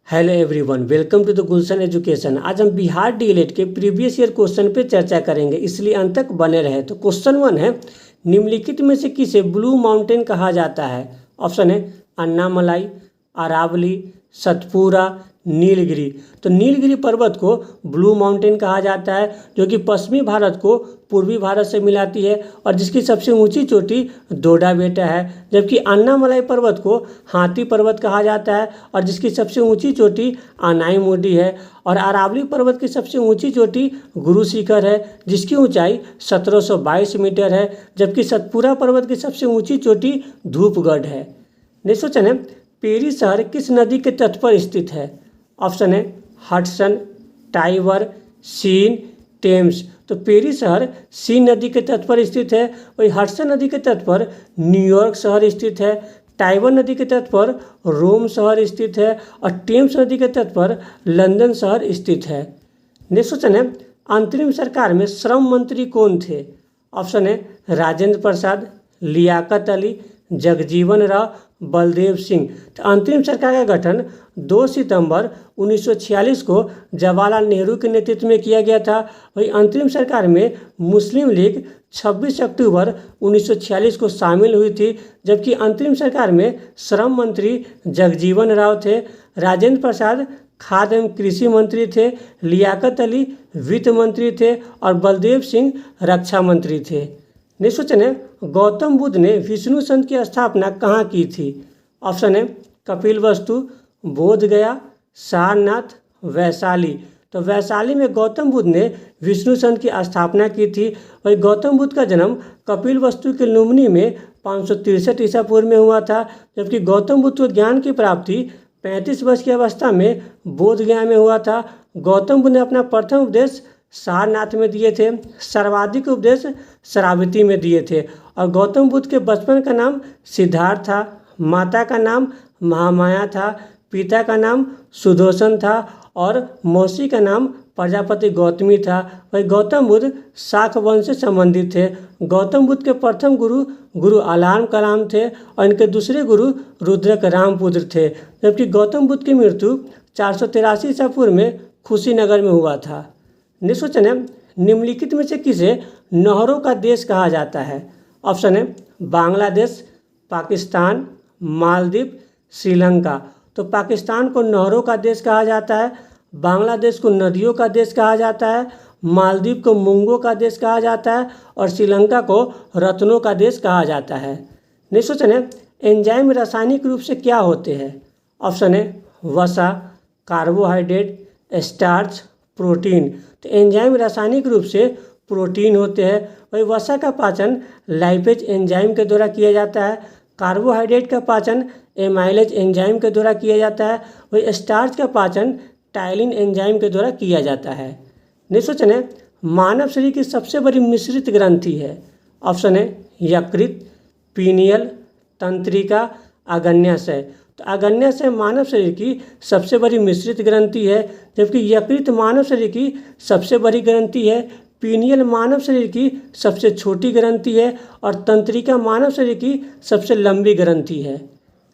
Hello everyone, welcome to the Gulshan education. आज हम Bihar DElEd के प्रीवियस ईयर क्वेश्चन पे चर्चा करेंगे, इसलिए अंत तक बने रहे। तो क्वेश्चन 1 है, निम्नलिखित में से किसे ब्लू माउंटेन कहा जाता है? ऑप्शन है अन्नामलाई, अरावली, सतपुरा, नीलगिरी। तो नीलगिरी पर्वत को ब्लू माउंटेन कहा जाता है, जो कि पश्चिमी भारत को पूर्वी भारत से मिलाती है और जिसकी सबसे ऊंची चोटी डोडा बेटा है। जबकि अन्नामलाई पर्वत को हाथी पर्वत कहा जाता है और जिसकी सबसे ऊंची चोटी अनाईमुडी है। और अरावली पर्वत की सबसे ऊंची चोटी गुरु शिखर है, जिसकी ऊंचाई 1722 मीटर है। जबकि सतपुरा पर्वत की सबसे ऊंची चोटी धूपगढ़ है। नेक्स्ट क्वेश्चन है, पेरी शहर किस नदी के तट पर स्थित है? ऑप्शन है हडसन, टाइबर, सीन, टेम्स। तो पेरी शहर सीन नदी के तट पर स्थित है। वही हडसन नदी के तट पर न्यूयॉर्क शहर स्थित है, टाइबर नदी के तट पर रोम शहर स्थित है और टेम्स नदी के तट पर लंदन शहर स्थित है। नेक्स्ट क्वेश्चन है, अंतरिम सरकार में श्रम मंत्री कौन थे? ऑप्शन है राजेंद्र प्रसाद, लियाकत अली, जगजीवन राव, बलदेव सिंह। तो अंतरिम सरकार का गठन 2 सितंबर 1946 को जवाहरलाल नेहरू के नेतृत्व में किया गया था। वही अंतरिम सरकार में मुस्लिम लीग 26 अक्टूबर 1946 को शामिल हुई थी। जबकि अंतरिम सरकार में श्रम मंत्री जगजीवन राव थे, राजेंद्र प्रसाद खाद्य एवं कृषि मंत्री थे, लियाकत अली वित्त मंत्री थे और बलदेव सिंह रक्षा मंत्री थे। नेक्स्ट क्वेश्चन है, गौतम बुद्ध ने विष्णु संत की स्थापना कहाँ की थी? ऑप्शन है कपिलवस्तु, बोधगया, सारनाथ, वैशाली। तो वैशाली में गौतम बुद्ध ने विष्णु संत की स्थापना की थी। वही गौतम बुद्ध का जन्म कपिलवस्तु के लुम्बिनी में 563 ईसा पूर्व में हुआ था। जबकि गौतम बुद्ध को ज्ञान की प्राप्ति 35 वर्ष की अवस्था में बोधगया में हुआ था। गौतम बुद्ध ने अपना प्रथम उपदेश सारनाथ में दिए थे, सर्वाधिक उपदेश श्रावती में दिए थे। और गौतम बुद्ध के बचपन का नाम सिद्धार्थ था, माता का नाम महामाया था, पिता का नाम सुदर्शन था और मौसी का नाम प्रजापति गौतमी था। वही गौतम बुद्ध शाक वंश से संबंधित थे। गौतम बुद्ध के प्रथम गुरु अलार्म कलाम थे और इनके दूसरे गुरु रुद्रक रामपुत्र थे। जबकि गौतम बुद्ध की मृत्यु 483 ईसा पूर्व में कुशीनगर में हुआ था। नेक्स्ट क्वेश्चन है, निम्नलिखित में से किसे नहरों का देश कहा जाता है? ऑप्शन है बांग्लादेश, पाकिस्तान, मालदीव, श्रीलंका। तो पाकिस्तान को नहरों का देश कहा जाता है, बांग्लादेश को नदियों का देश कहा जाता है, मालदीव को मूंगों का देश कहा जाता है और श्रीलंका को रत्नों का देश कहा जाता है। नेक्स्ट क्वेश्चन है, एंजाइम रासायनिक रूप से क्या होते हैं? ऑप्शन है वसा, कार्बोहाइड्रेट, स्टार्च, प्रोटीन। तो एंजाइम रासायनिक रूप से प्रोटीन होते हैं। वही वसा का पाचन लाइपेज एंजाइम के द्वारा किया जाता है, कार्बोहाइड्रेट का पाचन एमाइलेज एंजाइम के द्वारा किया जाता है, वही स्टार्च का पाचन टाइलिन एंजाइम के द्वारा किया जाता है। नेक्स्ट क्वेश्चन है, मानव शरीर की सबसे बड़ी मिश्रित ग्रंथि है? ऑप्शन है यकृत, पीनियल, तंत्रिका, अग्न्याशय। तो अग्न्याशय मानव शरीर की सबसे बड़ी मिश्रित ग्रंथि है। जबकि यकृत मानव शरीर की सबसे बड़ी ग्रंथि है, पीनियल मानव शरीर की सबसे छोटी ग्रंथि है और तंत्रिका मानव शरीर की सबसे लंबी ग्रंथि है।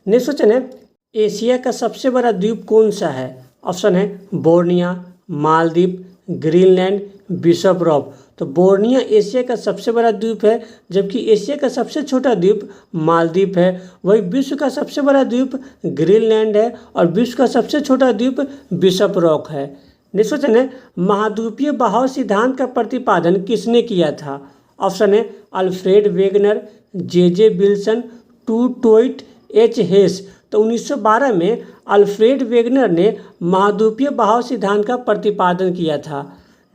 नेक्स्ट क्वेश्चन है, एशिया का सबसे बड़ा द्वीप कौन सा है? ऑप्शन है Borneo, Maldives, Greenland, bishop rock. तो बोर्निया एशिया का सबसे बड़ा द्वीप है, जबकि एशिया का सबसे छोटा द्वीप मालदीव है। वही विश्व का सबसे बड़ा द्वीप ग्रीनलैंड है और विश्व का सबसे छोटा द्वीप बिशप रॉक है। नेक्स्ट क्वेश्चन है, महाद्वीपीय बहाव सिद्धांत का प्रतिपादन किसने किया था? ऑप्शन है Alfred Wegener, J Wilson, du Toit, H Hess. तो 1912 में अल्फ्रेड वेगनर ने महाद्वीपीय बहाव सिद्धांत का प्रतिपादन किया था।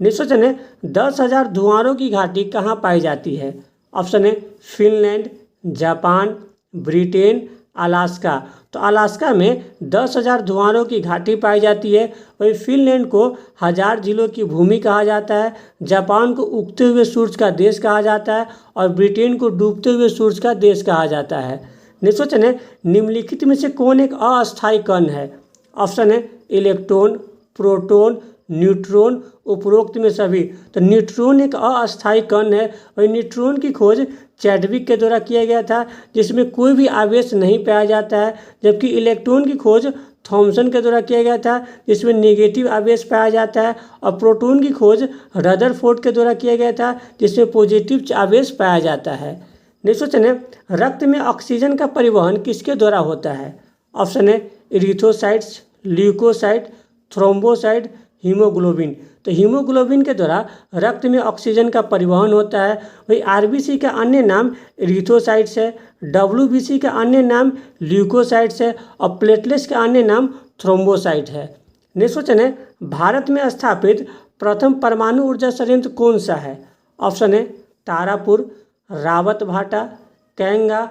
नेक्स्ट क्वेश्चन है, 10,000 धुआरों की घाटी कहाँ पाई जाती है? ऑप्शन है फिनलैंड, जापान, ब्रिटेन, अलास्का। तो अलास्का में 10,000 धुआरों की घाटी पाई जाती है। वही फिनलैंड को 1000 जिलों की भूमि कहा जाता है, जापान को उगते हुए सूरज का देश कहा जाता है और ब्रिटेन को डूबते हुए सूरज का देश कहा जाता है। नेक्स्ट क्वेश्चन है, निम्नलिखित में से कौन एक अस्थायी कण है? ऑप्शन है इलेक्ट्रॉन, प्रोटॉन, न्यूट्रॉन, उपरोक्त में सभी। तो न्यूट्रॉन एक अस्थायी कण है। और न्यूट्रॉन की खोज चैडविक के द्वारा किया गया था, जिसमें कोई भी आवेश नहीं पाया जाता है। जबकि इलेक्ट्रॉन की खोज थॉमसन के द्वारा किया गया था, जिसमें नेगेटिव आवेश पाया जाता है। और प्रोटॉन की खोज रदरफोर्ड के द्वारा किया गया था, जिसमें पॉजिटिव आवेश पाया जाता है। नेक्स्ट क्वेश्चन है, रक्त में ऑक्सीजन का परिवहन किसके द्वारा होता है? ऑप्शन है इरिथ्रोसाइट्स, ल्यूकोसाइट, थ्रोम्बोसाइट, हीमोग्लोबिन। तो हीमोग्लोबिन के द्वारा रक्त में ऑक्सीजन का परिवहन होता है। वही आरबीसी का अन्य नाम इरिथ्रोसाइट्स है, डब्ल्यूबीसी का अन्य नाम ल्यूकोसाइट्स है और प्लेटलेट्स का अन्य नाम थ्रोम्बोसाइट है। नेक्स्ट क्वेश्चन है, भारत में स्थापित प्रथम परमाणु ऊर्जा संयंत्र कौन सा है? ऑप्शन है तारापुर, रावतभाटा, कैंगा,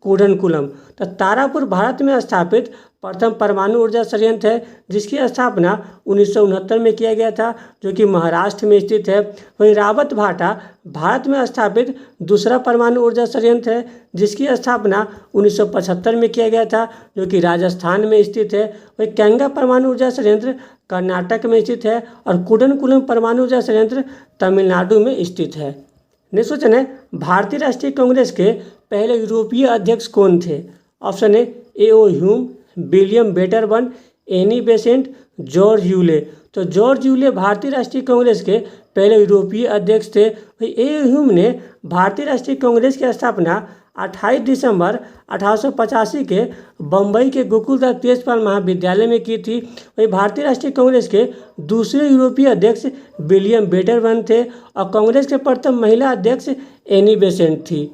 कूडनकुलम। तो तारापुर भारत में स्थापित प्रथम परमाणु ऊर्जा संयंत्र है, जिसकी स्थापना 1969 में किया गया था, जो कि महाराष्ट्र में स्थित है। वहीं रावतभाटा भारत में स्थापित दूसरा परमाणु ऊर्जा संयंत्र है, जिसकी स्थापना 1975 में किया गया था, जो कि राजस्थान में स्थित है। वहीं कैंगा परमाणु ऊर्जा संयंत्र कर्नाटक में स्थित है और कूडनकुलम परमाणु ऊर्जा संयंत्र तमिलनाडु में स्थित है। नेक्स्ट क्वेश्चन है, भारतीय राष्ट्रीय कांग्रेस के पहले यूरोपीय अध्यक्ष कौन थे? ऑप्शन है A O. Hume, William Wedderburn, Annie Besant, George Yule. तो जॉर्ज यूले भारतीय राष्ट्रीय कांग्रेस के पहले यूरोपीय अध्यक्ष थे। ए.ओ. ह्यूम ने भारतीय राष्ट्रीय कांग्रेस की स्थापना 28 दिसंबर 1885 के बम्बई के गोकुलदास तेजपाल महाविद्यालय में की थी। वही भारतीय राष्ट्रीय कांग्रेस के दूसरे यूरोपीय अध्यक्ष विलियम वेटरबर्न थे और कांग्रेस के प्रथम महिला अध्यक्ष एनी बेसेंट थी।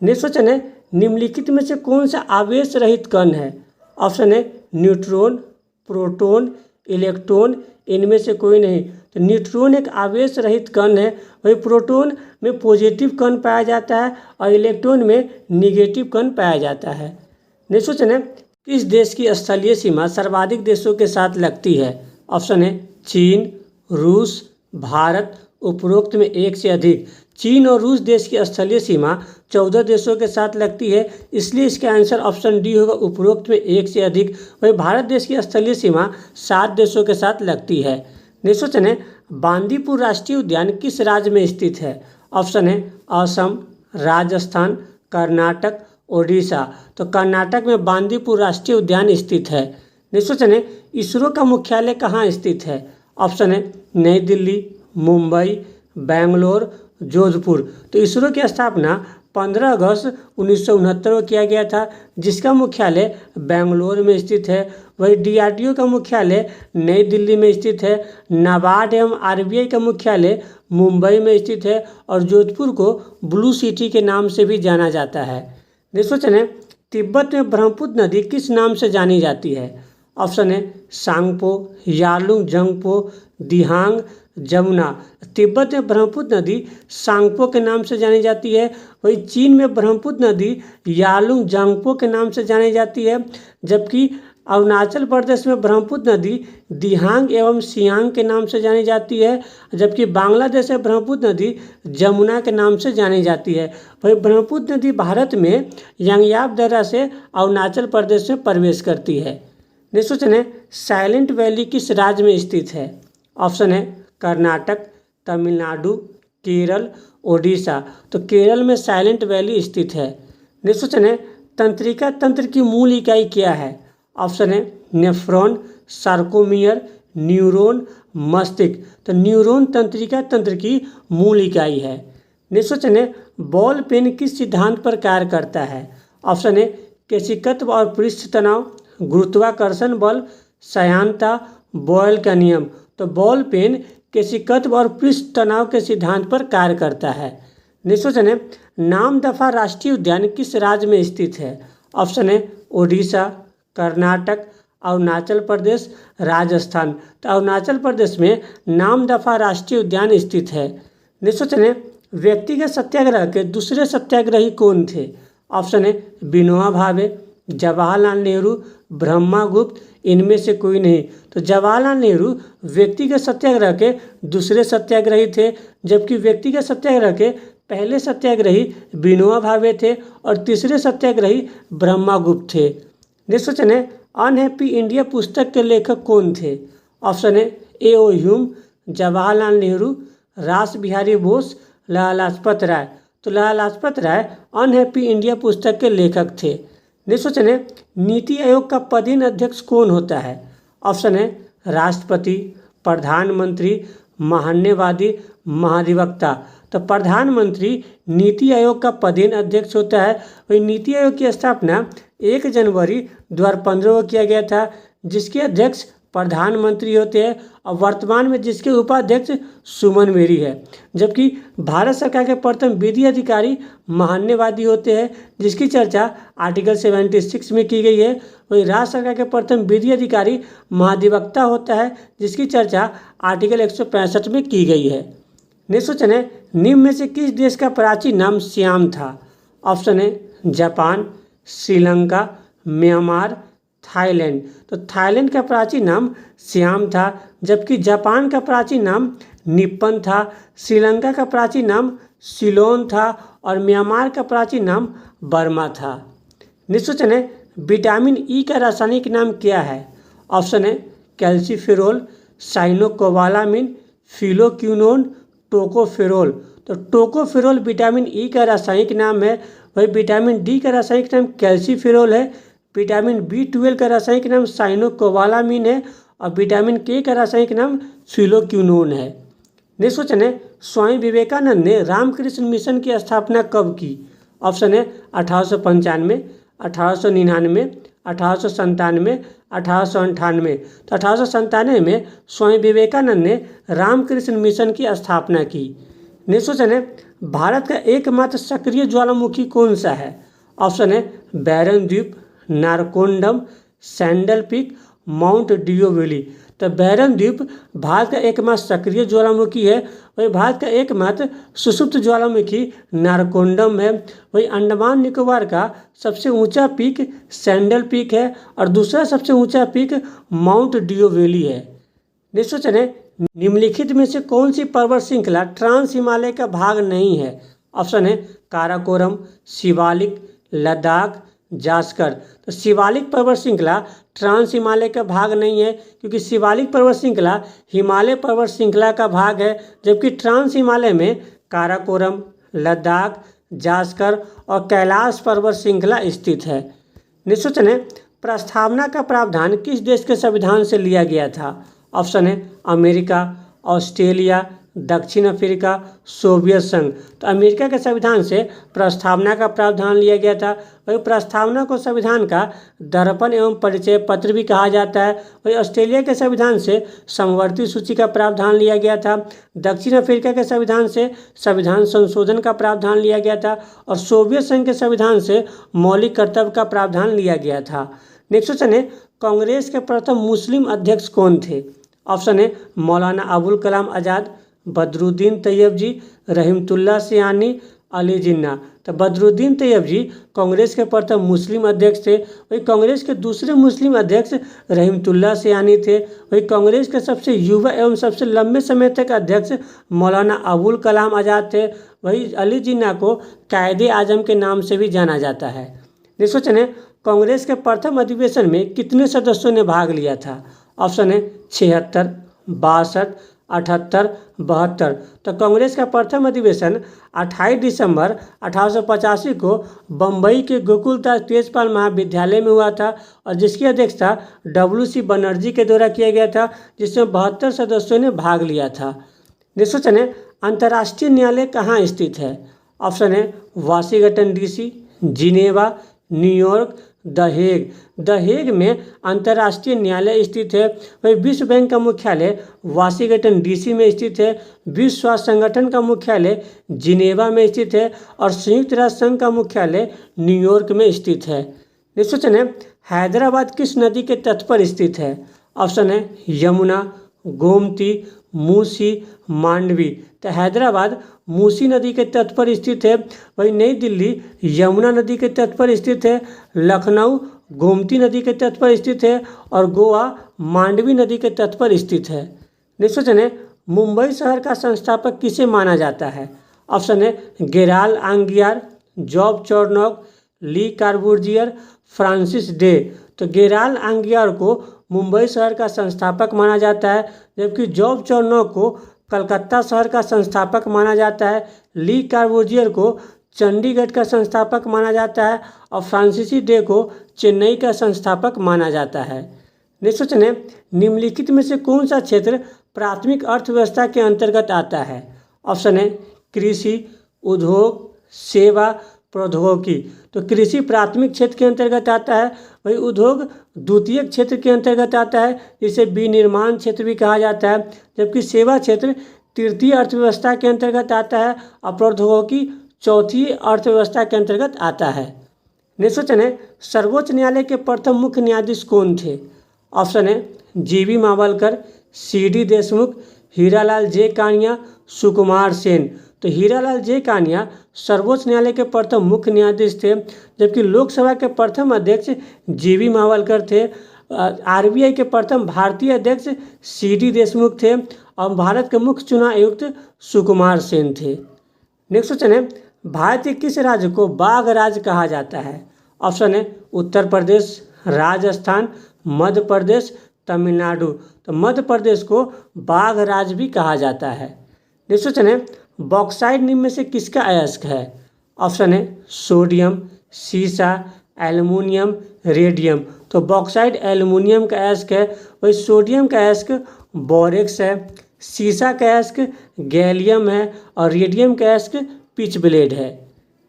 नेक्स्ट क्वेश्चन है, निम्नलिखित में से कौन सा आवेश रहित कण है? ऑप्शन है न्यूट्रॉन, प्रोटॉन, इलेक्ट्रॉन, इनमें से कोई नहीं। तो न्यूट्रॉन एक आवेश रहित कण है। वही प्रोटॉन में पॉजिटिव कण पाया जाता है और इलेक्ट्रॉन में निगेटिव कण पाया जाता है। नेक्स्ट क्वेश्चन है, किस देश की स्थलीय सीमा सर्वाधिक देशों के साथ लगती है? ऑप्शन है चीन, रूस, भारत, उपरोक्त में एक से अधिक। चीन और रूस देश की स्थलीय सीमा 14 देशों के साथ लगती है, इसलिए इसका आंसर ऑप्शन डी होगा, उपरोक्त में एक से अधिक। वही भारत देश की स्थलीय सीमा 7 देशों के साथ लगती है। नेक्स्ट क्वेश्चन है, बांदीपुर राष्ट्रीय उद्यान किस राज्य में स्थित है? ऑप्शन है असम, राजस्थान, कर्नाटक, ओडिशा। तो कर्नाटक में बांदीपुर राष्ट्रीय उद्यान स्थित है। नेक्स्ट क्वेश्चन है, इसरो का मुख्यालय कहाँ स्थित है? ऑप्शन है नई दिल्ली, मुंबई, बेंगलोर, जोधपुर। तो इसरो की स्थापना 15 अगस्त 1969 को किया गया था, जिसका मुख्यालय बेंगलोर में स्थित है। वही डीआरडीओ का मुख्यालय नई दिल्ली में स्थित है। नाबार्ड एवं आरबीआई का मुख्यालय मुंबई में स्थित है और जोधपुर को ब्लू सिटी के नाम से भी जाना जाता है। नेक्स्ट क्वेश्चन है, तिब्बत में ब्रह्मपुत्र नदी किस नाम से जानी जाती है? ऑप्शन है सांगपो, यालुंग जंगपो, दिहांग, जमुना। तिब्बत में ब्रह्मपुत्र नदी सांगपो के नाम से जानी जाती है। वही चीन में ब्रह्मपुत्र नदी यालुंग जंगपो के नाम से जानी जाती है, जबकि अरुणाचल प्रदेश में ब्रह्मपुत्र नदी दिहांग एवं सियांग के नाम से जानी जाती है, जबकि बांग्लादेश में ब्रह्मपुत्र नदी जमुना के नाम से जानी जाती है। वही ब्रह्मपुत्र नदी भारत में यांगयाप दर्रा से अरुणाचल प्रदेश में प्रवेश करती है। नेक्स्ट क्वेश्चन है, साइलेंट वैली किस राज्य में स्थित है? ऑप्शन है कर्नाटक, तमिलनाडु, केरल, ओडिशा। तो केरल में साइलेंट वैली स्थित है। नेक्स्ट क्वेश्चन है, तंत्रिका तंत्र की मूल इकाई क्या है? ऑप्शन है नेफ्रॉन, सार्कोमियर, न्यूरॉन, मस्तिष्क। तो न्यूरॉन तंत्रिका तंत्र की मूल इकाई है। नेक्स्ट क्वेश्चन है, बॉल पेन किस सिद्धांत पर कार्य करता है? ऑप्शन है केशिकत्व और पृष्ठ तनाव, गुरुत्वाकर्षण बल, सयांता, बॉयल का नियम। तो बॉल पेन केशिकत्व और पृष्ठ तनाव के सिद्धांत पर कार्य करता है। नेक्स्ट क्वेश्चन है, नामदफा राष्ट्रीय उद्यान किस राज्य में स्थित है? ऑप्शन है ओडिशा, कर्नाटक, अरुणाचल प्रदेश, राजस्थान। तो अरुणाचल प्रदेश में नामदफा राष्ट्रीय उद्यान स्थित है। नेक्स्ट क्वेश्चन है, व्यक्तिगत सत्याग्रह के दूसरे सत्याग्रही कौन थे? ऑप्शन है विनोबा भावे, जवाहरलाल नेहरू, ब्रह्मगुप्त, इनमें से कोई नहीं। तो जवाहरलाल नेहरू व्यक्तिगत सत्याग्रह के दूसरे सत्याग्रही थे, जबकि व्यक्तिगत सत्याग्रह के पहले सत्याग्रही विनोबा भावे थे और तीसरे सत्याग्रही ब्रह्मगुप्त थे। नेक्स्ट क्वेश्चन है, अनहैप्पी इंडिया पुस्तक के लेखक कौन थे? ऑप्शन है ए.ओ. ह्यूम, जवाहरलाल नेहरू, रास बिहारी बोस, लाला लाजपत राय। तो लाला लाजपत राय अनहैप्पी इंडिया पुस्तक के लेखक थे। नेक्स्ट क्वेश्चन है, नीति आयोग का पदेन अध्यक्ष कौन होता है? ऑप्शन है राष्ट्रपति, प्रधानमंत्री, महान्यवादी, महाधिवक्ता। तो प्रधानमंत्री नीति आयोग का पदेन अध्यक्ष होता है। वही नीति आयोग की स्थापना 1 जनवरी 2015 को किया गया था, जिसके अध्यक्ष प्रधानमंत्री होते हैं और वर्तमान में जिसके उपाध्यक्ष सुमन बेरी है। जबकि भारत सरकार के प्रथम विधि अधिकारी महान्यवादी होते हैं, जिसकी चर्चा आर्टिकल 76 में की गई है। वही राज्य सरकार के प्रथम विधि अधिकारी महाधिवक्ता होता है, जिसकी चर्चा आर्टिकल 165 में की गई है। नेक्स्ट क्वेश्चन है, निम्न में से किस देश का प्राचीन नाम श्याम था? ऑप्शन है जापान, श्रीलंका, म्यांमार, थाईलैंड। तो थाईलैंड का प्राचीन नाम श्याम था, जबकि जापान का प्राचीन नाम निप्पन था, श्रीलंका का प्राचीन नाम सिलोन था और म्यांमार का प्राचीन नाम बर्मा था। नेक्स्ट क्वेश्चन है, विटामिन ई का रासायनिक नाम क्या है? ऑप्शन है कैल्सीफेरोल, साइनोकोबालामिन, फिलोक्विनोन, टोकोफेरोल। तो टोकोफेरोल विटामिन ई का रासायनिक नाम है। वही विटामिन डी का रासायनिक नाम कैल्सीफेरोल है। विटामिन B12 का रासायनिक नाम साइनोकोबालामिन है और विटामिन के का रासायनिक नाम फिलोक्विनोन है। नेक्स्ट क्वेश्चन है, स्वामी विवेकानंद ने रामकृष्ण मिशन की स्थापना कब की? ऑप्शन है 1895, 1899, 1897, 1898। तो 1897 में स्वामी विवेकानंद ने रामकृष्ण मिशन की स्थापना की। नेक्स्ट क्वेश्चन है, भारत का एकमात्र सक्रिय ज्वालामुखी कौन सा है? ऑप्शन है बैरन द्वीप, नारकोंडम, सैंडल पीक, माउंट डिओवेली। तो बैरन द्वीप भारत का एकमात्र सक्रिय ज्वालामुखी है। वही भारत का एकमात्र सुषुप्त ज्वालामुखी नारकोंडम है। वही अंडमान निकोबार का सबसे ऊंचा पीक सैंडल पीक है और दूसरा सबसे ऊंचा पीक माउंट डिओवेली है। नेक्स्ट क्वेश्चन है, निम्नलिखित में से कौन सी पर्वत श्रृंखला ट्रांस हिमालय का भाग नहीं है? ऑप्शन है काराकोरम, शिवालिक, लद्दाख, जास्कर। तो शिवालिक पर्वत श्रृंखला ट्रांस हिमालय का भाग नहीं है, क्योंकि शिवालिक पर्वत श्रृंखला हिमालय पर्वत श्रृंखला का भाग है, जबकि ट्रांस हिमालय में काराकोरम, लद्दाख, जास्कर और कैलाश पर्वत श्रृंखला स्थित है। नेक्स्ट क्वेश्चन है, प्रस्तावना का प्रावधान किस देश के संविधान से लिया गया था? ऑप्शन है अमेरिका, ऑस्ट्रेलिया, दक्षिण अफ्रीका, सोवियत संघ। तो अमेरिका के संविधान से प्रस्तावना का प्रावधान लिया गया था। वही प्रस्तावना को संविधान का दर्पण एवं परिचय पत्र भी कहा जाता है। वही ऑस्ट्रेलिया के संविधान से समवर्ती सूची का प्रावधान लिया गया था। दक्षिण अफ्रीका के संविधान से संविधान संशोधन का प्रावधान लिया गया था और सोवियत संघ के संविधान से मौलिक कर्तव्य का प्रावधान लिया गया था। नेक्स्ट क्वेश्चन है, कांग्रेस के प्रथम मुस्लिम अध्यक्ष कौन थे? ऑप्शन है मौलाना अबुल कलाम आज़ाद, बदरुद्दीन तैयब जी, रहीमतुल्लाह सियानी, अली जिन्ना। तो बदरुद्दीन तैयब जी कांग्रेस के प्रथम मुस्लिम अध्यक्ष थे। वही कांग्रेस के दूसरे मुस्लिम अध्यक्ष रहीमतुल्लाह सियानी थे। वही कांग्रेस के सबसे युवा एवं सबसे लंबे समय तक अध्यक्ष मौलाना अबुल कलाम आज़ाद थे। वही अली जिन्ना को कायदे आजम के नाम से भी जाना जाता है। नेक्स्ट क्वेश्चन है, कांग्रेस के प्रथम अधिवेशन में कितने सदस्यों ने भाग लिया था? ऑप्शन है 76, 62, 78, 72। तो कांग्रेस का प्रथम अधिवेशन 28 दिसंबर 1885 को बम्बई के गोकुलदास तेजपाल महाविद्यालय में हुआ था और जिसकी अध्यक्षता WC बनर्जी के द्वारा किया गया था, जिसमें 72 सदस्यों ने भाग लिया था। नेक्स्ट क्वेश्चन है, अंतर्राष्ट्रीय न्यायालय कहाँ स्थित है? ऑप्शन है Washington DC, Geneva, New York, the Hague में अंतर्राष्ट्रीय न्यायालय स्थित है। वही विश्व बैंक का मुख्यालय वाशिंगटन DC में स्थित है। विश्व स्वास्थ्य संगठन का मुख्यालय जिनेवा में स्थित है और संयुक्त राष्ट्र संघ का मुख्यालय न्यूयॉर्क में स्थित है। नेक्स्ट क्वेश्चन है, हैदराबाद किस नदी के तट पर स्थित है? ऑप्शन है यमुना, गोमती, मूसी, मांडवी। तो हैदराबाद मूसी नदी के तट पर स्थित है। वही नई दिल्ली यमुना नदी के तट पर स्थित है। लखनऊ गोमती नदी के तट पर स्थित है और गोवा मांडवी नदी के तट पर स्थित है। नेक्स्ट क्वेश्चन है, मुंबई शहर का संस्थापक किसे माना जाता है? ऑप्शन है गेराल आंगियार, जॉब चॉर्नोक, ली कार्बूजियर, फ्रांसिस डे। तो गेराल आंगियार को मुंबई शहर का संस्थापक माना जाता है, जबकि जॉब चॉर्नोक को कलकत्ता शहर का संस्थापक माना जाता है। ली कार्बूजियर को चंडीगढ़ का संस्थापक माना जाता है और फ्रांसीसी डे को चेन्नई का संस्थापक माना जाता है। नेक्स्ट क्वेश्चन है, निम्नलिखित में से कौन सा क्षेत्र प्राथमिक अर्थव्यवस्था के अंतर्गत आता है? ऑप्शन है कृषि, उद्योग, सेवा, प्रौद्योगिकी। तो कृषि प्राथमिक क्षेत्र के अंतर्गत आता है, वही उद्योग द्वितीयक क्षेत्र के अंतर्गत आता है, जिसे विनिर्माण क्षेत्र भी कहा जाता है, जबकि सेवा क्षेत्र तृतीय अर्थव्यवस्था के अंतर्गत आता है और प्रौद्योगिकी चौथी अर्थव्यवस्था के अंतर्गत आता है। नेक्स्ट क्वेश्चन है, सर्वोच्च न्यायालय के प्रथम मुख्य न्यायाधीश कौन थे? ऑप्शन है जीवी मावलकर, सीडी देशमुख, हीरालाल जे कानिया, सुकुमार सेन। तो हीरालाल जे कानिया सर्वोच्च न्यायालय के प्रथम मुख्य न्यायाधीश थे, जबकि लोकसभा के प्रथम अध्यक्ष जीवी मावलकर थे। आरबीआई के प्रथम भारतीय अध्यक्ष सीडी देशमुख थे और भारत के मुख्य चुनाव आयुक्त सुकुमार सेन थे। नेक्स्ट क्वेश्चन है, भारत के किस राज्य को बाघ राज्य कहा जाता है? ऑप्शन है उत्तर प्रदेश, राजस्थान, मध्य प्रदेश, तमिलनाडु। तो मध्य प्रदेश को बाघ राज्य भी कहा जाता है। नेक्स्ट क्वेश्चन है, बॉक्साइट निम्न में से किसका अयस्क है? ऑप्शन है सोडियम, सीसा, एल्युमिनियम, रेडियम। तो बॉक्साइट एल्युमिनियम का अयस्क है, वही सोडियम का अयस्क बोरेक्स है, सीसा का अयस्क गैलियम है और रेडियम का अयस्क पिच ब्लेड है।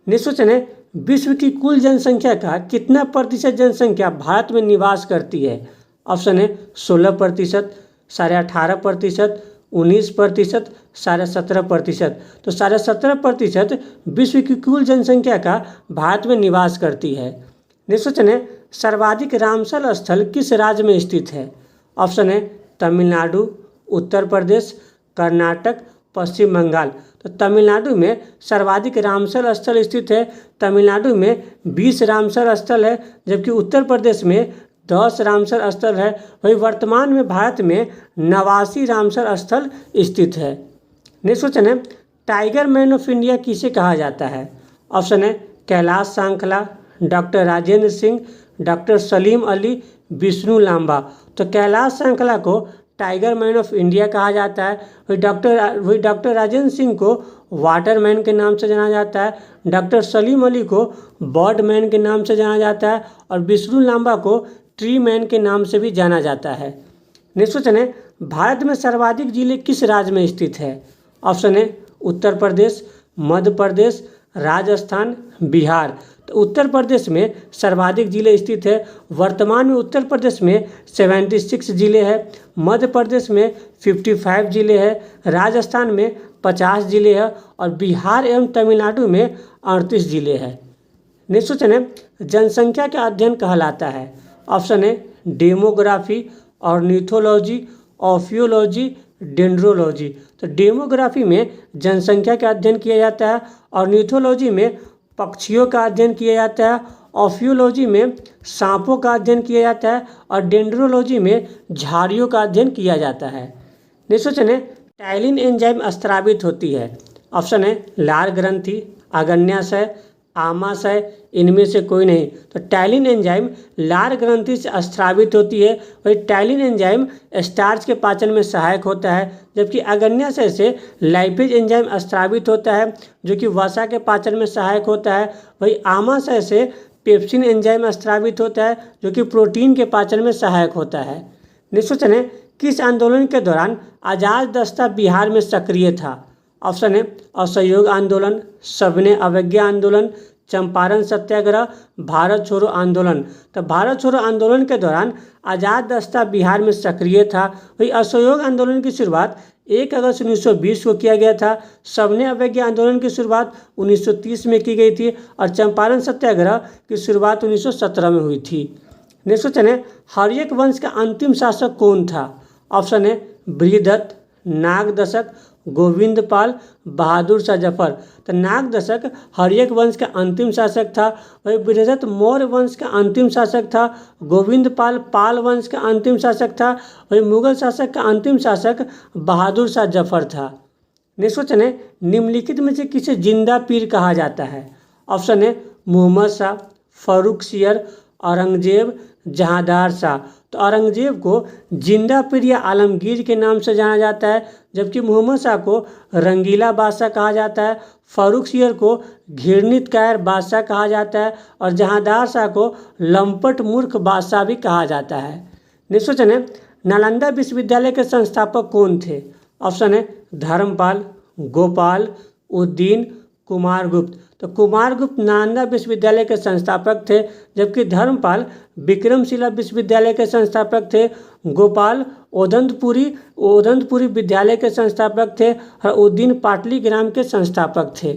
नेक्स्ट क्वेश्चन है, विश्व की कुल जनसंख्या का कितना प्रतिशत जनसंख्या भारत में निवास करती है? ऑप्शन है 16%, 18.5%, 19%, 17.5%। तो 17.5% विश्व की कुल जनसंख्या का भारत में निवास करती है। नेक्स्ट क्वेश्चन है, सर्वाधिक रामसल स्थल किस राज्य में स्थित है? ऑप्शन है तमिलनाडु, उत्तर प्रदेश, कर्नाटक, पश्चिम बंगाल। तो तमिलनाडु में सर्वाधिक रामसल स्थल स्थित है। तमिलनाडु में 20 रामसल स्थल है, जबकि उत्तर प्रदेश में 10 रामसर स्थल है। वही वर्तमान में भारत में 89 रामसर स्थल स्थित है। नेक्स्ट क्वेश्चन है, टाइगर मैन ऑफ इंडिया किसे कहा जाता है? ऑप्शन है कैलाश सांकला, डॉक्टर राजेंद्र सिंह, डॉक्टर सलीम अली, विष्णु लांबा। तो कैलाश सांकला को टाइगर मैन ऑफ इंडिया कहा जाता है। वही डॉक्टर राजेंद्र सिंह को वाटर मैन के नाम से जाना जाता है, डॉक्टर सलीम अली को बर्ड मैन के नाम से जाना जाता है और विष्णु लांबा को ट्री मैन के नाम से भी जाना जाता है। नेक्स्ट क्वेश्चन है, भारत में सर्वाधिक जिले किस राज्य में स्थित है? ऑप्शन है उत्तर प्रदेश, मध्य प्रदेश, राजस्थान, बिहार। तो उत्तर प्रदेश में सर्वाधिक जिले स्थित है। वर्तमान में उत्तर प्रदेश में 76 जिले हैं, मध्य प्रदेश में 55 जिले हैं, राजस्थान में 50 जिले हैं और बिहार एवं तमिलनाडु में 38 जिले हैं। नेक्स्ट क्वेश्चन है, जनसंख्या का अध्ययन कहलाता है? ऑप्शन है डेमोग्राफी, ऑर्निथोलॉजी, ऑफियोलॉजी, डेंड्रोलॉजी। तो डेमोग्राफी में जनसंख्या का अध्ययन किया जाता है, ऑर्निथोलॉजी में पक्षियों का अध्ययन किया जाता है, ऑफियोलॉजी में सांपों का अध्ययन किया जाता है और डेंड्रोलॉजी में झाड़ियों का अध्ययन किया जाता है। नेक्स्ट क्वेश्चन है, टाइलिन एंजाइम स्रावित होती है? ऑप्शन है लार ग्रंथि, अग्न्याशय, आमाशय, इनमें से कोई नहीं। तो टाइलिन एंजाइम लार ग्रंथि से स्रावित होती है। वही टाइलिन एंजाइम स्टार्च के पाचन में सहायक होता है, जबकि अग्न्याशय से लाइपेज एंजाइम स्रावित होता है जो कि वसा के पाचन में सहायक होता है। वही आमाशय से पेप्सिन एंजाइम स्रावित होता है जो कि प्रोटीन के पाचन में सहायक होता है। नेक्स्ट क्वेश्चन है, किस आंदोलन के दौरान आज़ाद दस्ता बिहार में सक्रिय था? ऑप्शन है असहयोग आंदोलन, सविनय अवज्ञा आंदोलन, चंपारण सत्याग्रह, भारत छोड़ो आंदोलन। तो भारत छोड़ो आंदोलन के दौरान आज़ाद दस्ता बिहार में सक्रिय था। वही असहयोग आंदोलन की शुरुआत 1 अगस्त 1920 को किया गया था। सविनय अवज्ञा आंदोलन की शुरुआत 1930 में की गई थी और चंपारण सत्याग्रह की शुरुआत 1917 में हुई थी। नेक्स्ट क्वेश्चन है, हर्यक वंश का अंतिम शासक कौन था? ऑप्शन है बृहदत्त, नागदशक, गोविंदपाल, बहादुर शाह जफर। तो नागदशक हर्यक वंश का अंतिम शासक था। वही बृहदत्त मौर्य वंश का अंतिम शासक था। गोविंदपाल पाल वंश का अंतिम शासक था। वही मुगल शासक का अंतिम शासक बहादुर शाह जफर था। नेक्स्ट क्वेश्चन है, निम्नलिखित में से किसे जिंदा पीर कहा जाता है? ऑप्शन है मोहम्मद शाह, फर्रुखसियर, औरंगजेब, जहांदार शाह। तो औरंगजेब को जिंदा पीर या आलमगीर के नाम से जाना जाता है, जबकि मोहम्मद शाह को रंगीला बादशाह कहा जाता है, फर्रुखसियर को घृणित कायर बादशाह कहा जाता है और जहांदार शाह को लंपट मूर्ख बादशाह भी कहा जाता है। नेक्स्ट क्वेश्चन है, नालंदा विश्वविद्यालय के संस्थापक कौन थे? ऑप्शन है धर्मपाल, गोपाल, उद्दीन, कुमारगुप्त। तो कुमारगुप्त नालंदा विश्वविद्यालय के संस्थापक थे, जबकि धर्मपाल विक्रमशिला विश्वविद्यालय के संस्थापक थे, गोपाल ओदंतपुरी विद्यालय के संस्थापक थे और उद्दीन पाटलिग्राम के संस्थापक थे।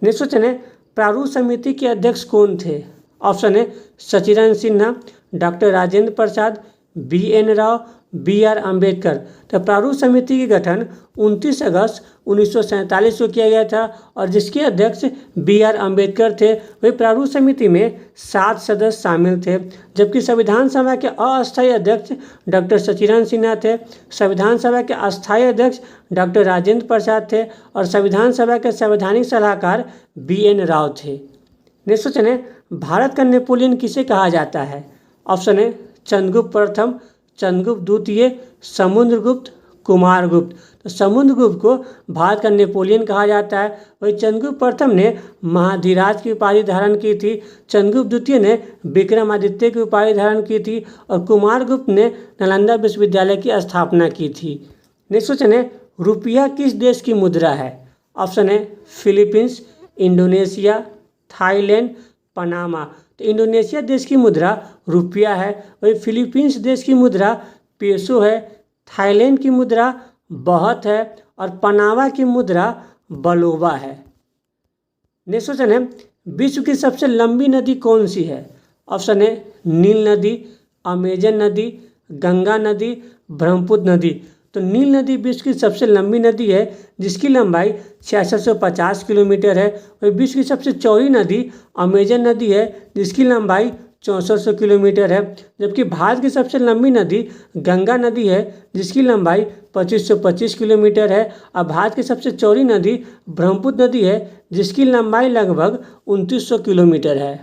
नेक्स्ट क्वेश्चन है, प्रारूप समिति के अध्यक्ष कौन थे? ऑप्शन है सचिरंजन Sinha, doctor Rajendra Prasad, BN Rao, BR Ambedkar. तो प्रारूप समिति का गठन 29 अगस्त 1947 को किया गया था और जिसके अध्यक्ष BR अम्बेडकर थे। वही प्रारूप समिति में 7 सदस्य शामिल थे, जबकि संविधान सभा के अस्थायी अध्यक्ष डॉक्टर सचिरंजन सिन्हा थे, संविधान सभा के अस्थायी अध्यक्ष डॉक्टर राजेंद्र प्रसाद थे और संविधान सभा के संवैधानिक सलाहकार BN राव थे। नेक्स्ट क्वेश्चन है, भारत का नेपोलियन किसे कहा जाता है? ऑप्शन है चंद्रगुप्त प्रथम, चंद्रगुप्त द्वितीय, समुद्रगुप्त, कुमारगुप्त। तो समुद्रगुप्त को भारत का नेपोलियन कहा जाता है। वही चंद्रगुप्त प्रथम ने महाधिराज की उपाधि धारण की थी, चंद्रगुप्त द्वितीय ने विक्रमादित्य की उपाधि धारण की थी और कुमारगुप्त ने नालंदा विश्वविद्यालय की स्थापना की थी। नेक्स्ट क्वेश्चन है, रुपया किस देश की मुद्रा है? ऑप्शन है फिलीपींस, इंडोनेशिया, थाईलैंड, पनामा। तो इंडोनेशिया देश की मुद्रा रुपया है, वही फिलीपींस देश की मुद्रा पेसो है, थाईलैंड की मुद्रा बहत है और पनामा की मुद्रा बलोबा है। नेक्स्ट क्वेश्चन है, विश्व की सबसे लंबी नदी कौन सी है? ऑप्शन है नील नदी, अमेजन नदी, गंगा नदी, ब्रह्मपुत्र नदी। तो नील नदी विश्व की सबसे लंबी नदी है, जिसकी लंबाई 6650 किलोमीटर है। और विश्व की सबसे चौड़ी नदी अमेजन नदी है, जिसकी लंबाई 6400 किलोमीटर है। जबकि भारत की सबसे लंबी नदी गंगा नदी है, जिसकी लंबाई 2525 किलोमीटर है। और भारत की सबसे चौड़ी नदी ब्रह्मपुत्र नदी है, जिसकी लंबाई लगभग 2900 किलोमीटर है।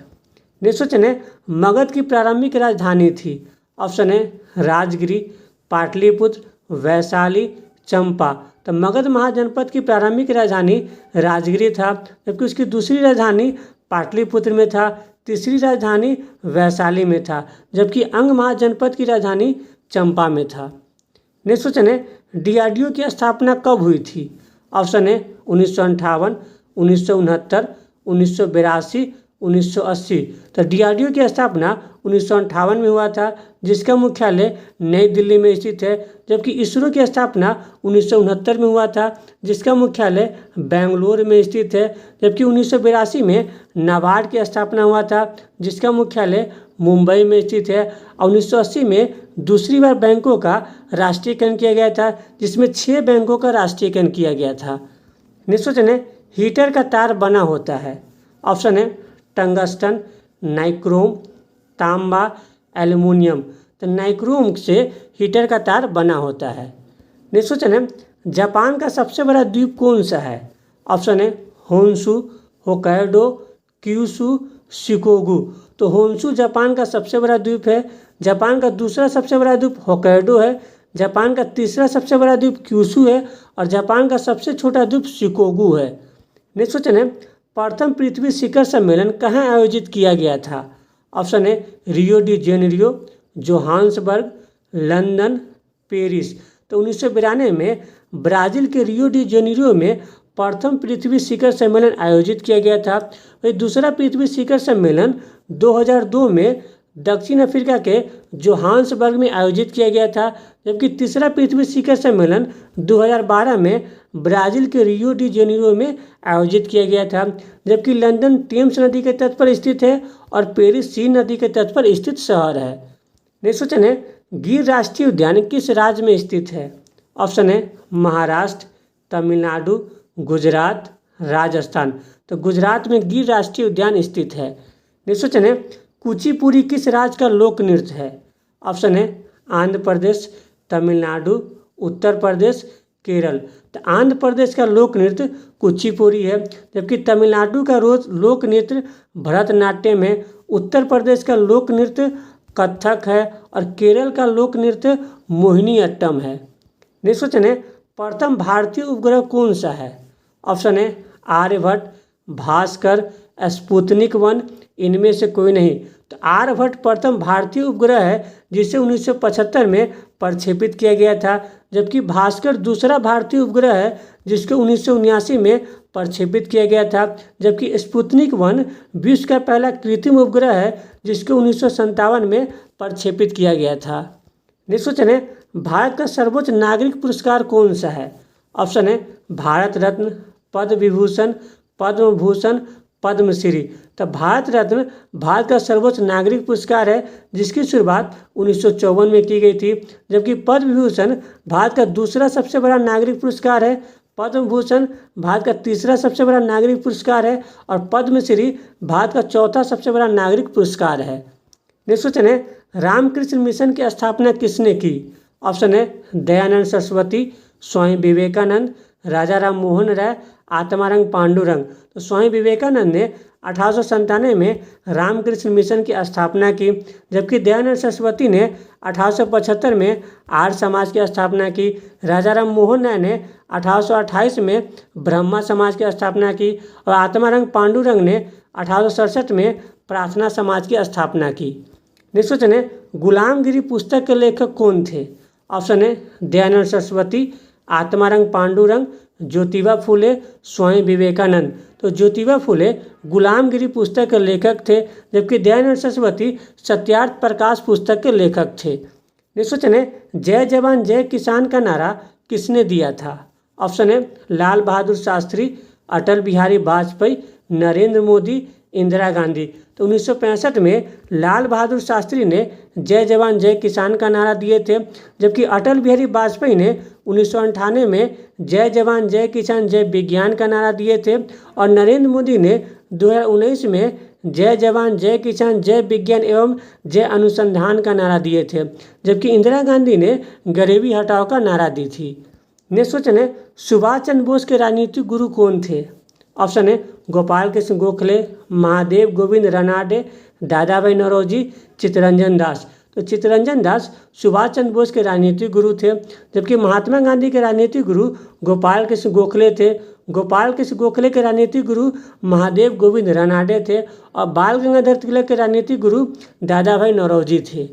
नेक्स्ट क्वेश्चन है, मगध की प्रारंभिक राजधानी थी? ऑप्शन है राजगिरी, पाटलिपुत्र, वैशाली, चंपा। तो मगध महाजनपद की प्रारंभिक राजधानी राजगिरी था, जबकि उसकी दूसरी राजधानी पाटलिपुत्र में था, तीसरी राजधानी वैशाली में था, जबकि अंग महाजनपद की राजधानी चंपा में था। नेक्स्ट क्वेश्चन है, DRDO की स्थापना कब हुई थी? ऑप्शन है 1958, 1969, 1982, 1980। तो DRDO की स्थापना 1958 में हुआ था, जिसका मुख्यालय नई दिल्ली में स्थित है। जबकि इसरो की स्थापना 1969 में हुआ था, जिसका मुख्यालय बेंगलोर में स्थित है। जबकि 1982 में नाबार्ड की स्थापना हुआ था, जिसका मुख्यालय मुंबई में स्थित है। और 1980 में दूसरी बार बैंकों का राष्ट्रीयकरण किया गया था, जिसमें 6 बैंकों का राष्ट्रीयकरण किया गया था। नेक्स्ट क्वेश्चन है, हीटर का तार बना होता है? ऑप्शन है टंगस्टन, नाइक्रोम, तांबा, एल्युमिनियम। तो नाइक्रोम से हीटर का तार बना होता है। नेक्स्ट क्वेश्चन है, जापान का सबसे बड़ा द्वीप कौन सा है? ऑप्शन है होन्शु, होक्काइडो, क्यूशु, शिकोगु। तो होन्शु जापान का सबसे बड़ा द्वीप है। जापान का दूसरा सबसे बड़ा द्वीप होक्काइडो है, जापान का तीसरा सबसे बड़ा द्वीप क्यूशु है और जापान का सबसे छोटा द्वीप शिकोगु है। नेक्स्ट क्वेश्चन है, प्रथम पृथ्वी शिखर सम्मेलन कहाँ आयोजित किया गया था? ऑप्शन है Rio de Janeiro, Johannesburg, London, Paris. तो 1992 में ब्राज़ील के रियो डी जेनेरियो में प्रथम पृथ्वी शिखर सम्मेलन आयोजित किया गया था। वही दूसरा पृथ्वी शिखर सम्मेलन 2002 में दक्षिण अफ्रीका के जोहान्सबर्ग में आयोजित किया गया था, जबकि तीसरा पृथ्वी शिखर सम्मेलन 2012 में ब्राज़ील के रियो डी जेनेरियो में आयोजित किया गया था। जबकि लंदन टेम्स नदी के तट पर स्थित है और पेरिस सीन नदी के तट पर स्थित शहर है। नेक्स्ट क्वेश्चन है, गिर राष्ट्रीय उद्यान किस राज्य में स्थित है? ऑप्शन है महाराष्ट्र, तमिलनाडु, गुजरात, राजस्थान। तो गुजरात में गिर राष्ट्रीय उद्यान स्थित है। नेक्स्ट क्वेश्चन है, कुचिपुड़ी किस राज्य का लोक नृत्य है? ऑप्शन है आंध्र प्रदेश, तमिलनाडु, उत्तर प्रदेश, केरल। तो आंध्र प्रदेश का लोक नृत्य कुचिपुड़ी है, जबकि तमिलनाडु का लोक नृत्य भरतनाट्यम है, उत्तर प्रदेश का लोक नृत्य कथक है और केरल का लोक नृत्य मोहिनीअट्टम है। नेक्स्ट क्वेश्चन है, प्रथम भारतीय उपग्रह कौन सा है? ऑप्शन है आर्यभट्ट, भास्कर, स्पुतनिक 1, इनमें से कोई नहीं। तो आर्यभट्ट प्रथम भारतीय उपग्रह है जिसे 1975 में प्रक्षेपित किया गया था, जबकि भास्कर दूसरा भारतीय उपग्रह है जिसको 1979 में प्रक्षेपित किया गया था, जबकि स्पुतनिक 1 विश्व का पहला कृत्रिम उपग्रह है जिसको 1957 में प्रक्षेपित किया गया था। नेक्स्ट क्वेश्चन है, भारत का सर्वोच्च नागरिक पुरस्कार कौन सा है? ऑप्शन है भारत रत्न, पद्म विभूषण, पद्म भूषण, पद्मश्री। तो भारत रत्न भारत का सर्वोच्च नागरिक पुरस्कार है जिसकी शुरुआत 1954 में की गई थी, जबकि पद्म विभूषण भारत का दूसरा सबसे बड़ा नागरिक पुरस्कार है, पद्म भूषण भारत का तीसरा सबसे बड़ा नागरिक पुरस्कार है और पद्मश्री भारत का चौथा सबसे बड़ा नागरिक पुरस्कार है। नेक्स्ट क्वेश्चन है, रामकृष्ण मिशन की स्थापना किसने की? ऑप्शन है दयानंद सरस्वती, स्वामी विवेकानंद, राजा राम मोहन राय, आत्माराम पांडुरंग। तो स्वामी विवेकानंद ने 1897 में रामकृष्ण मिशन की स्थापना की, जबकि दयानंद सरस्वती ने 1875 में आर्य समाज की स्थापना की, राजा राम मोहन राय ने 1828 में ब्रह्मा समाज की स्थापना की और आत्माराम पांडुरंग ने 1867 में प्रार्थना समाज की स्थापना की। नेक्स्ट क्वेश्चन है, गुलामगिरी पुस्तक के लेखक कौन थे? ऑप्शन है दयानंद सरस्वती, आत्माराम पांडुरंग, ज्योतिबा फुले, स्वामी विवेकानंद। तो ज्योतिबा फुले गुलामगिरी पुस्तक के लेखक थे, जबकि दयानंद सरस्वती सत्यार्थ प्रकाश पुस्तक के लेखक थे। नेक्स्ट क्वेश्चन है, जय जवान जय किसान का नारा किसने दिया था? ऑप्शन है लाल बहादुर शास्त्री, अटल बिहारी वाजपेयी, नरेंद्र मोदी, इंदिरा गांधी। तो 1965 में लाल बहादुर शास्त्री ने जय जवान जय किसान का नारा दिए थे, जबकि अटल बिहारी वाजपेयी ने 1998 में जय जवान जय किसान जय विज्ञान का नारा दिए थे और नरेंद्र मोदी ने 2019 में जय जवान जय किसान जय विज्ञान एवं जय अनुसंधान का नारा दिए थे, जबकि इंदिरा गांधी ने गरीबी हटाओ का नारा दी थी। नेक्स्ट क्वेश्चन है, सुभाष चंद्र बोस के राजनीतिक गुरु कौन थे? ऑप्शन है गोपाल कृष्ण गोखले, महादेव गोविंद रनाडे, दादा भाई नौरोजी, चित्तरंजन दास। तो चित्तरंजन दास सुभाष चंद्र बोस के राजनीतिक गुरु थे, जबकि महात्मा गांधी के राजनीतिक गुरु गोपाल कृष्ण गोखले थे। गोपाल कृष्ण गोखले के राजनीतिक गुरु महादेव गोविंद रनाडे थे और बाल गंगाधर तिलक के राजनीतिक गुरु दादा भाई नौरोजी थे।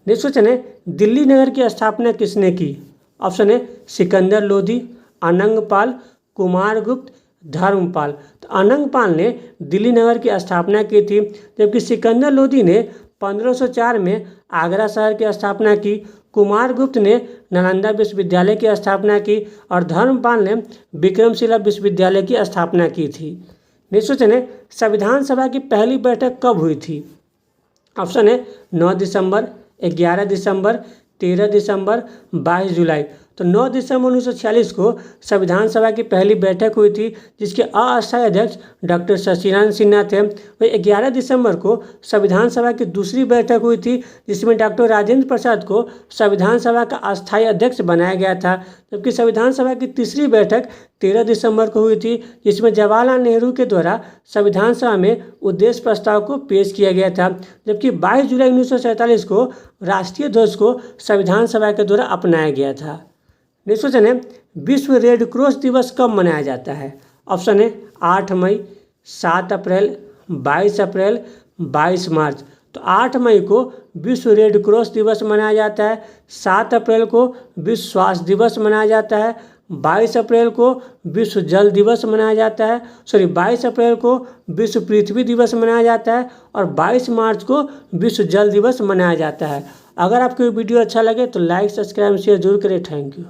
नेक्स्ट क्वेश्चन है, दिल्ली नगर की स्थापना किसने की? ऑप्शन है सिकंदर लोधी, अनंगपाल, कुमारगुप्त, धर्मपाल। तो अनंगपाल ने दिल्ली नगर की स्थापना की थी, जबकि सिकंदर लोधी ने 1504 में आगरा शहर की स्थापना की, कुमारगुप्त ने नालंदा विश्वविद्यालय की स्थापना की और धर्मपाल ने विक्रमशिला विश्वविद्यालय की स्थापना की थी। नेक्स्ट क्वेश्चन है, संविधान सभा की पहली बैठक कब हुई थी? ऑप्शन है 9 दिसंबर, 11 दिसंबर, 13 दिसंबर, 22 जुलाई। तो 9 दिसंबर 1946 को संविधान सभा की पहली बैठक हुई थी, जिसके अस्थायी अध्यक्ष डॉक्टर शशिकांत सिन्हा थे। वही 11 दिसंबर को संविधान सभा की दूसरी बैठक हुई थी, जिसमें डॉक्टर राजेंद्र प्रसाद को संविधान सभा का अस्थायी अध्यक्ष बनाया गया था, जबकि संविधान सभा की तीसरी बैठक 13 दिसंबर को हुई थी, जिसमें जवाहरलाल नेहरू के द्वारा संविधान सभा में उद्देश्य प्रस्ताव को पेश किया गया था, जबकि 22 जुलाई 1947 को राष्ट्रीय ध्वज को संविधान सभा के द्वारा अपनाया गया था। नेक्स्ट क्वेश्चन है, विश्व रेड क्रॉस दिवस कब मनाया जाता है? ऑप्शन है 8 मई, 7 अप्रैल, 22 अप्रैल, 22 मार्च। तो 8 मई को विश्व रेड क्रॉस दिवस मनाया जाता है, 7 अप्रैल को विश्व स्वास्थ्य दिवस मनाया जाता है, 22 अप्रैल को विश्व जल दिवस मनाया जाता है, 22 अप्रैल को विश्व पृथ्वी दिवस मनाया जाता है और 22 मार्च को विश्व जल दिवस मनाया जाता है। अगर आपको ये वीडियो अच्छा लगे तो लाइक, सब्सक्राइब, शेयर जरूर करें। Thank you.